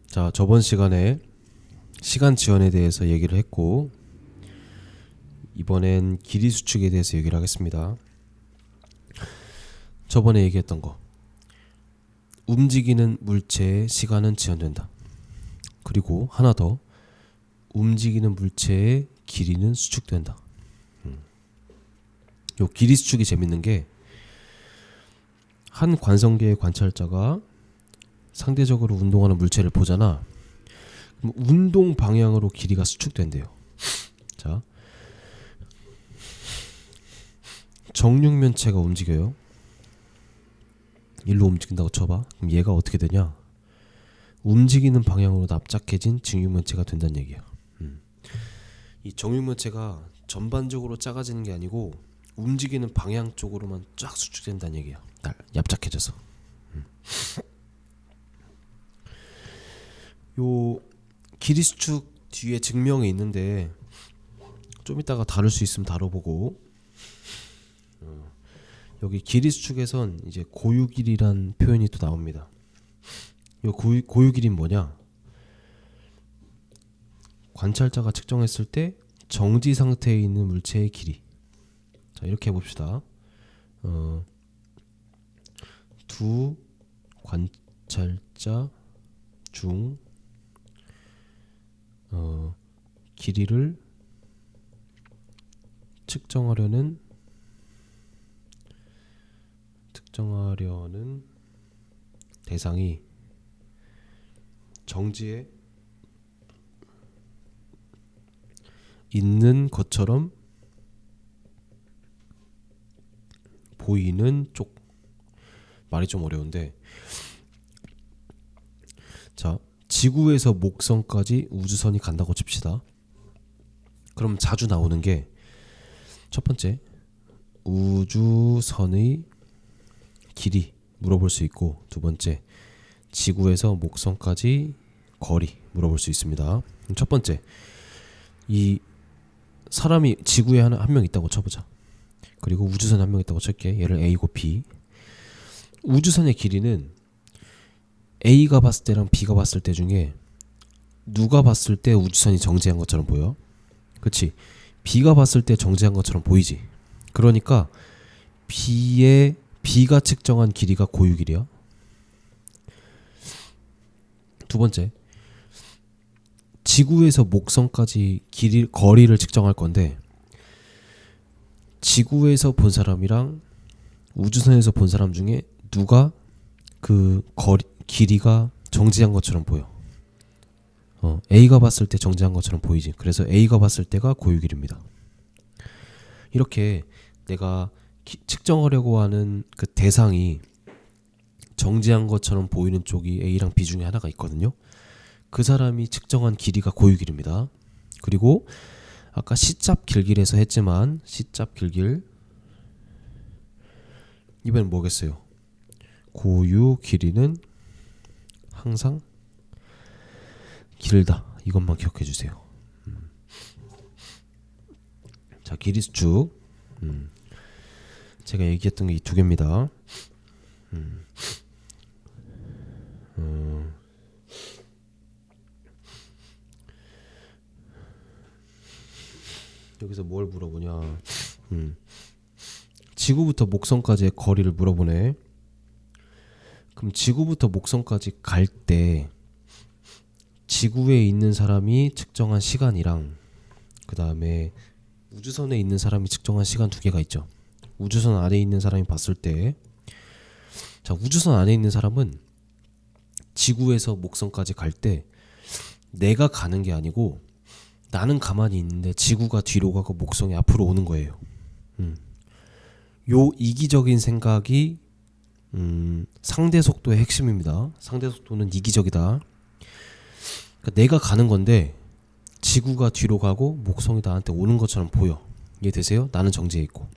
자, 저번 시간에 시간 지연에 대해서 얘기를 했고, 이번엔 길이 수축에 대해서 얘기를 하겠습니다. 저번에 얘기했던 거, 움직이는 물체의 시간은 지연된다. 그리고 하나 더, 움직이는 물체의 길이는 수축된다. 요 길이 수축이 재밌는 게, 한 관성계의 관찰자가 상대적으로 운동하는 물체를 보잖아. 그럼 운동 방향으로 길이가 수축된대요. 자, 정육면체가 움직여요. 일로 움직인다고 쳐봐. 그럼 얘가 어떻게 되냐? 움직이는 방향으로 납작해진 직육면체가 된다는 얘기야. 이 정육면체가 전반적으로 작아지는 게 아니고 움직이는 방향 쪽으로만 쫙 수축된다는 얘기야. 납작해져서. 요 길이 수축 뒤에 증명이 있는데 좀 이따가 다룰 수 있으면 다뤄보고, 여기 길이 수축에선 이제 고유길이란 표현이 또 나옵니다. 요 고유길이는 뭐냐? 관찰자가 측정했을 때 정지 상태에 있는 물체의 길이. 자, 이렇게 해봅시다. 두 관찰자 중 길이를 측정하려는 대상이 정지에 있는 것처럼 보이는 쪽. 말이 좀 어려운데, 자, 지구에서 목성까지 우주선이 간다고 칩시다. 그럼 자주 나오는 게, 첫 번째, 우주선의 길이 물어볼 수 있고, 두 번째, 지구에서 목성까지 거리 물어볼 수 있습니다. 첫 번째, 이 사람이 지구에 한 명 있다고 쳐보자. 그리고 우주선 한 명 있다고 칠게. 얘를 A고 B. 우주선의 길이는 A가 봤을 때랑 B가 봤을 때 중에 누가 봤을 때 우주선이 정지한 것처럼 보여? 그치? B가 봤을 때 정지한 것처럼 보이지? 그러니까 B가 측정한 길이가 고유길이야. 두 번째, 지구에서 목성까지 거리를 측정할 건데, 지구에서 본 사람이랑 우주선에서 본 사람 중에 누가 그 길이가 정지한 것처럼 보여. A가 봤을 때 정지한 것처럼 보이지. 그래서 A가 봤을 때가 고유길입니다. 이렇게 내가 측정하려고 하는 그 대상이 정지한 것처럼 보이는 쪽이 A랑 B 중에 하나가 있거든요. 그 사람이 측정한 길이가 고유길입니다. 그리고 아까 C잡 길길에서 했지만, C잡 길길, 이번엔 뭐겠어요? 고유 길이는 항상 길다. 이것만 기억해 주세요. 자, 길이 수축. 제가 얘기했던 게 이 두 개입니다. 여기서 뭘 물어보냐? 지구부터 목성까지의 거리를 물어보네. 그럼 지구부터 목성까지 갈 때 지구에 있는 사람이 측정한 시간이랑, 그 다음에 우주선에 있는 사람이 측정한 시간 두 개가 있죠. 우주선 안에 있는 사람이 봤을 때, 자, 우주선 안에 있는 사람은 지구에서 목성까지 갈 때 내가 가는 게 아니고 나는 가만히 있는데 지구가 뒤로 가고 목성이 앞으로 오는 거예요. 요 이기적인 생각이 상대 속도의 핵심입니다. 상대 속도는 이기적이다. 그러니까 내가 가는 건데 지구가 뒤로 가고 목성이 나한테 오는 것처럼 보여. 이해되세요? 나는 정지해 있고.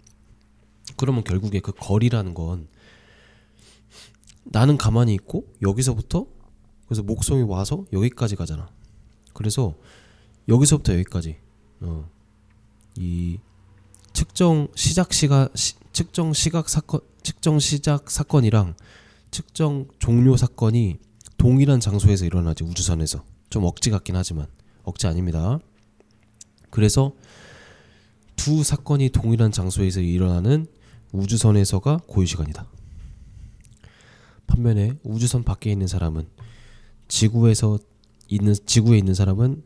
그러면 결국에 그 거리라는 건 나는 가만히 있고 여기서부터, 그래서 목성이 와서 여기까지 가잖아. 그래서 여기서부터 여기까지 이 측정 시작 사건이랑 측정 종료 사건이 동일한 장소에서 일어나지. 우주선에서. 좀 억지 같긴 하지만 억지 아닙니다. 그래서 두 사건이 동일한 장소에서 일어나는 우주선에서가 고유시간이다. 반면에 우주선 밖에 있는 사람은 지구에 있는 사람은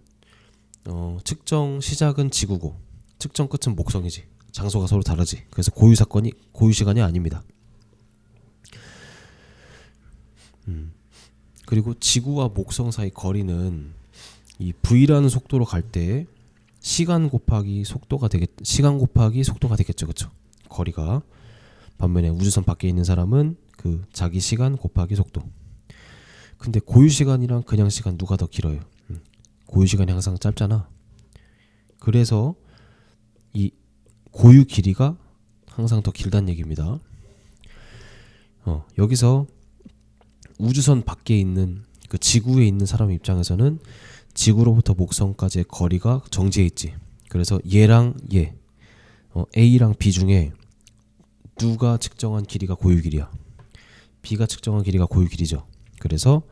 측정 시작은 지구고 측정 끝은 목성이지. 장소가 서로 다르지. 그래서 고유시간이 아닙니다. 그리고 지구와 목성 사이 거리는 이 v라는 속도로 갈 때 시간 곱하기 속도가 되겠죠. 그쵸? 거리가. 반면에 우주선 밖에 있는 사람은 그 자기 시간 곱하기 속도. 근데 고유시간이랑 그냥 시간 누가 더 길어요? 고유시간이 항상 짧잖아. 그래서 이 고유 길이가 항상 더 길다는 얘기입니다. 여기서 우주선 밖에 있는 그 지구에 있는 사람 입장에서는 지구로부터 목성까지의 거리가 정지해 있지. 그래서 얘랑 얘, A랑 B 중에 누가 측정한 길이가 고유 길이야. B가 측정한 길이가 고유 길이죠. 그래서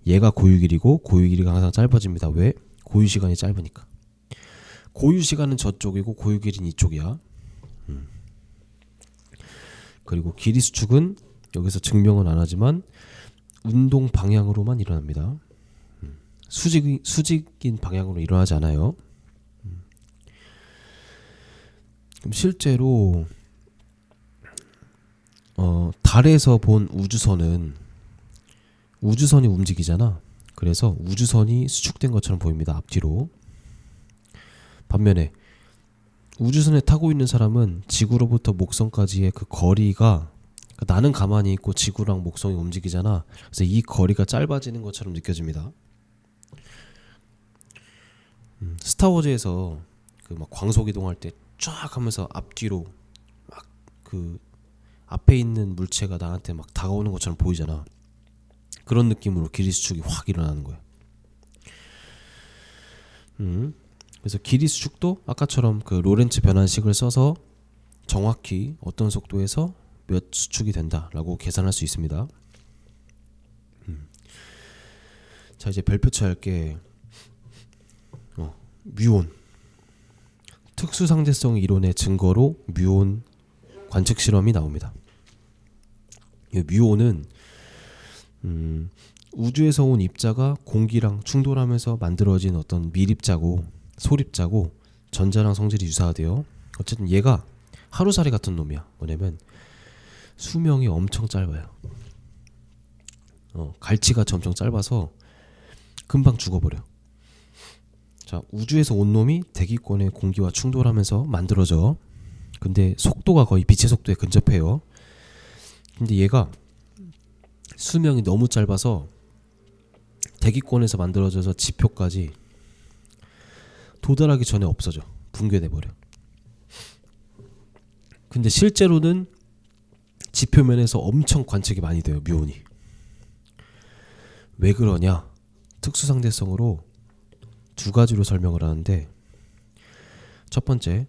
얘가 고유 길이고 고유 길이가 항상 짧아집니다. 왜? 고유 시간이 짧으니까. 고유 시간은 저쪽이고 고유 길이는 이쪽이야. 그리고 길이 수축은 여기서 증명은 안 하지만 운동 방향으로만 일어납니다. 수직인 방향으로 일어나지 않아요. 그럼 실제로 달에서 본 우주선이 움직이잖아. 그래서 우주선이 수축된 것처럼 보입니다. 앞뒤로. 반면에 우주선에 타고 있는 사람은 지구로부터 목성까지의 그 거리가, 나는 가만히 있고 지구랑 목성이 움직이잖아. 그래서 이 거리가 짧아지는 것처럼 느껴집니다. 스타워즈에서 그 막 광속 이동할 때 쫙 하면서 앞뒤로 막 그 앞에 있는 물체가 나한테 막 다가오는 것처럼 보이잖아. 그런 느낌으로 길이 수축이 확 일어나는 거야. 그래서 길이 수축도 아까처럼 그 로렌츠 변환식을 써서 정확히 어떤 속도에서 몇 수축이 된다라고 계산할 수 있습니다. 자, 이제 별표치 할게. 뮤온. 특수상대성 이론의 증거로 뮤온 관측 실험이 나옵니다. 이 뮤온은 우주에서 온 입자가 공기랑 충돌하면서 만들어진 어떤 밀입자고 솔입자고 전자랑 성질이 유사하대요. 어쨌든 얘가 하루살이 같은 놈이야. 뭐냐면 수명이 엄청 짧아요. 갈치가 엄청 짧아서 금방 죽어버려. 자, 우주에서 온 놈이 대기권의 공기와 충돌하면서 만들어져. 근데 속도가 거의 빛의 속도에 근접해요. 근데 얘가 수명이 너무 짧아서 대기권에서 만들어져서 지표까지 도달하기 전에 없어져. 붕괴돼 버려. 근데 실제로는 지표면에서 엄청 관측이 많이 돼요. 뮤온이. 왜 그러냐? 특수상대성으로 두 가지로 설명을 하는데, 첫 번째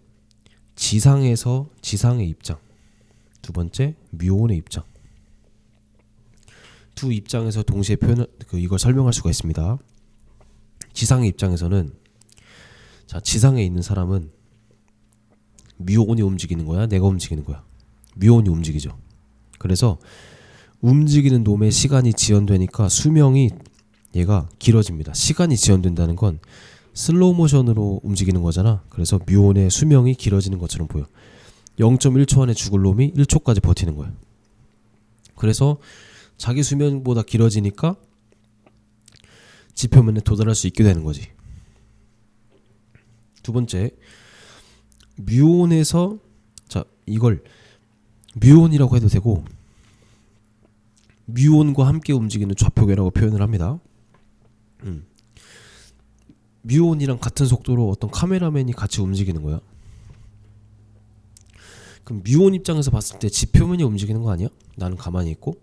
지상의 입장, 두 번째 뮤온의 입장. 두 입장에서 동시에 이걸 설명할 수가 있습니다. 지상의 입장에서는, 자, 지상에 있는 사람은 뮤온이 움직이는 거야, 내가 움직이는 거야? 뮤온이 움직이죠. 그래서 움직이는 놈의 시간이 지연되니까 수명이 얘가 길어집니다. 시간이 지연된다는 건 슬로우 모션으로 움직이는 거잖아. 그래서 뮤온의 수명이 길어지는 것처럼 보여. 0.1초 안에 죽을 놈이 1초까지 버티는 거야. 그래서 자기 수명보다 길어지니까 지표면에 도달할 수 있게 되는 거지. 두 번째, 뮤온에서, 자, 이걸 뮤온이라고 해도 되고 뮤온과 함께 움직이는 좌표계라고 표현을 합니다. 뮤온이랑 같은 속도로 어떤 카메라맨이 같이 움직이는 거야. 그럼 뮤온 입장에서 봤을 때 지표면이 움직이는 거 아니야? 나는 가만히 있고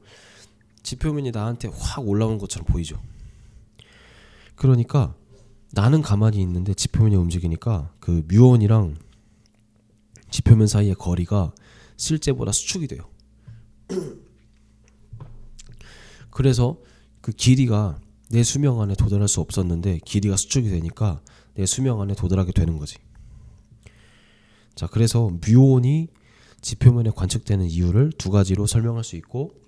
지표면이 나한테 확 올라오는 것처럼 보이죠. 그러니까 나는 가만히 있는데 지표면이 움직이니까 그 뮤온이랑 지표면 사이의 거리가 실제보다 수축이 돼요. 그래서 그 길이가 내 수명 안에 도달할 수 없었는데 길이가 수축이 되니까 내 수명 안에 도달하게 되는 거지. 자, 그래서 뮤온이 지표면에 관측되는 이유를 두 가지로 설명할 수 있고,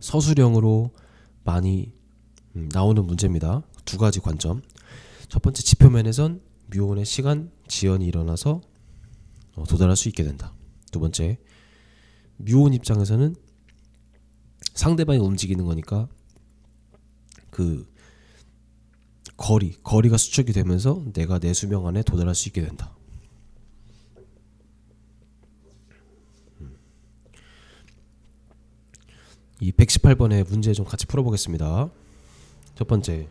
서술형으로 많이 나오는 문제입니다. 두 가지 관점. 첫 번째, 지표면에선 뮤온의 시간 지연이 일어나서 도달할 수 있게 된다. 두 번째, 뮤온 입장에서는 상대방이 움직이는 거니까 그 거리가 수축이 되면서 내가 내 수명 안에 도달할 수 있게 된다. 이 118번의 문제 좀 같이 풀어보겠습니다. 첫 번째,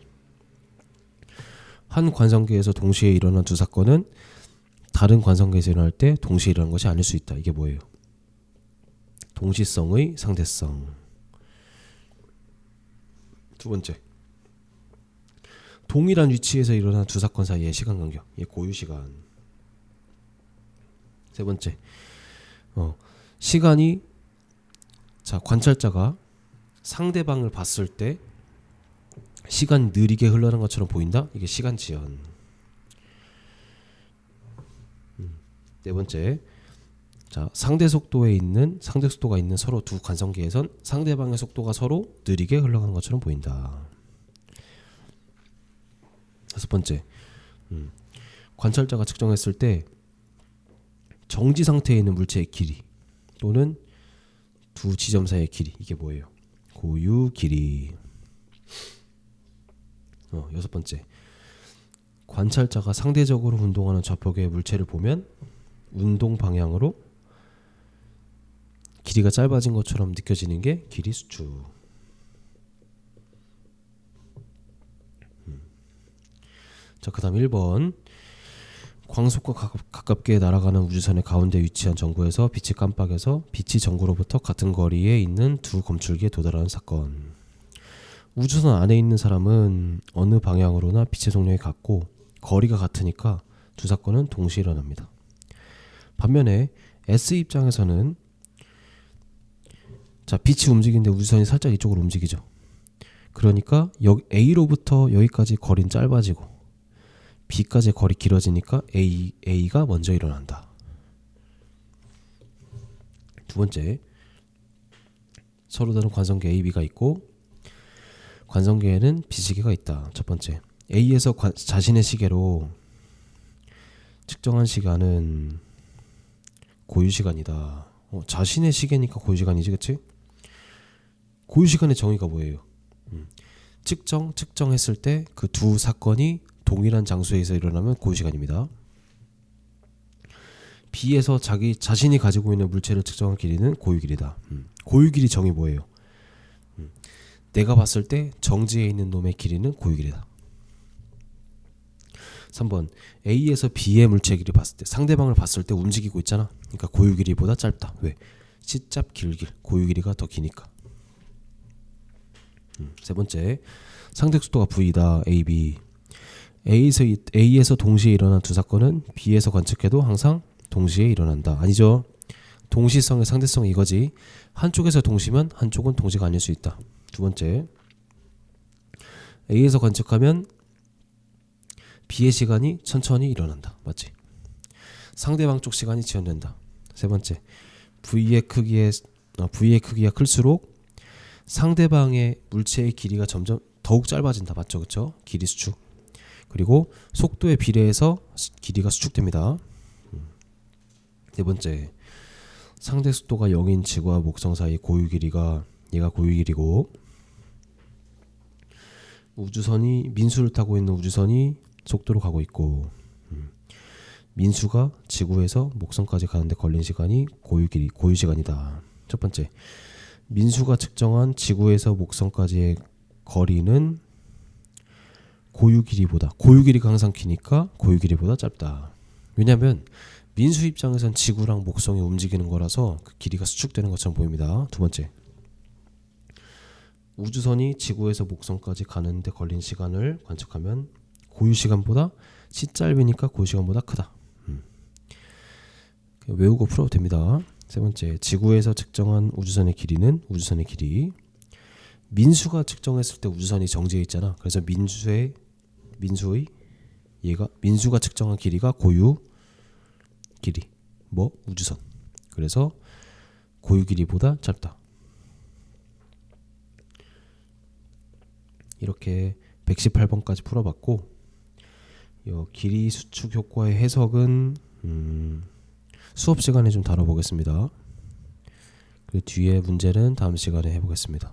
한 관성계에서 동시에 일어난 두 사건은 다른 관성계에서 일어날 때 동시에 일어난 것이 아닐 수 있다. 이게 뭐예요? 동시성의 상대성. 두 번째, 동일한 위치에서 일어난 두 사건 사이의 시간 간격, 이게 고유시간. 세 번째, 시간이, 자, 관찰자가 상대방을 봤을 때 시간이 느리게 흘러가는 것처럼 보인다. 이게 시간 지연. 네 번째, 자, 상대 속도가 있는 서로 두 관성계에선 상대방의 속도가 서로 느리게 흘러가는 것처럼 보인다. 다섯 번째, 관찰자가 측정했을 때 정지 상태에 있는 물체의 길이 또는 두 지점 사이의 길이, 이게 뭐예요? 고유 길이. 여섯 번째, 관찰자가 상대적으로 운동하는 좌표계의 물체를 보면 운동 방향으로 길이가 짧아진 것처럼 느껴지는 게 길이 수축. 자, 그 다음 1번, 광속과 가깝게 날아가는 우주선의 가운데 위치한 전구에서 빛이 깜빡여서 빛이 전구로부터 같은 거리에 있는 두 검출기에 도달하는 사건. 우주선 안에 있는 사람은 어느 방향으로나 빛의 속력이 같고 거리가 같으니까 두 사건은 동시에 일어납니다. 반면에 S 입장에서는, 자, 빛이 움직이는데 우주선이 살짝 이쪽으로 움직이죠. 그러니까 A로부터 여기까지 거리는 짧아지고 B까지의 거리 길어지니까 A가 먼저 일어난다. 두 번째, 서로 다른 관성계 A, B가 있고 관성계에는 비시계가 있다. 첫 번째, A에서 자신의 시계로 측정한 시간은 고유시간이다. 자신의 시계니까 고유시간이지, 그치? 고유시간의 정의가 뭐예요? 측정했을 때 그 두 사건이 동일한 장소에서 일어나면 고유시간입니다. B에서 자신이 가지고 있는 물체를 측정한 길이는 고유길이다. 고유길이 정의 뭐예요? 내가 봤을 때 정지에 있는 놈의 길이는 고유길이다. 3번, A에서 B의 물체 길이 봤을 때, 상대방을 봤을 때 움직이고 있잖아. 그러니까 고유길이보다 짧다. 왜? C잡 길길, 고유길이가 더 기니까. 세 번째, 상대속도가 V다. A, B. A에서 동시에 일어난 두 사건은 B에서 관측해도 항상 동시에 일어난다. 아니죠. 동시성의 상대성이 이거지. 한쪽에서 동시면 한쪽은 동시가 아닐 수 있다. 두 번째, A에서 관측하면 B의 시간이 천천히 일어난다. 맞지? 상대방 쪽 시간이 지연된다. 세 번째, V의 크기가 클수록 상대방의 물체의 길이가 점점 더욱 짧아진다. 맞죠? 그쵸? 길이 수축. 그리고 속도에 비례해서 길이가 수축됩니다. 네 번째, 상대 속도가 0인 지구와 목성 사이 고유 길이가, 얘가 고유 길이고, 민수를 타고 있는 우주선이 속도로 가고 있고, 민수가 지구에서 목성까지 가는데 걸린 시간이 고유 시간이다. 첫 번째, 민수가 측정한 지구에서 목성까지의 거리는 고유 길이가 항상 기니까 고유 길이보다 짧다. 왜냐하면 민수 입장에선 지구랑 목성이 움직이는 거라서 그 길이가 수축되는 것처럼 보입니다. 두 번째, 우주선이 지구에서 목성까지 가는데 걸린 시간을 관측하면 고유 시간보다 C 짧으니까 고유 시간보다 크다. 외우고 풀어도 됩니다. 세 번째, 지구에서 측정한 우주선의 길이는 우주선의 길이, 민수가 측정했을 때 우주선이 정지해 있잖아. 그래서 민수가 측정한 길이가 고유 길이 우주선. 그래서 고유 길이보다 짧다. 이렇게 118번까지 풀어봤고, 이 길이 수축 효과의 해석은 수업 시간에 좀 다뤄보겠습니다. 그 뒤에 문제는 다음 시간에 해보겠습니다.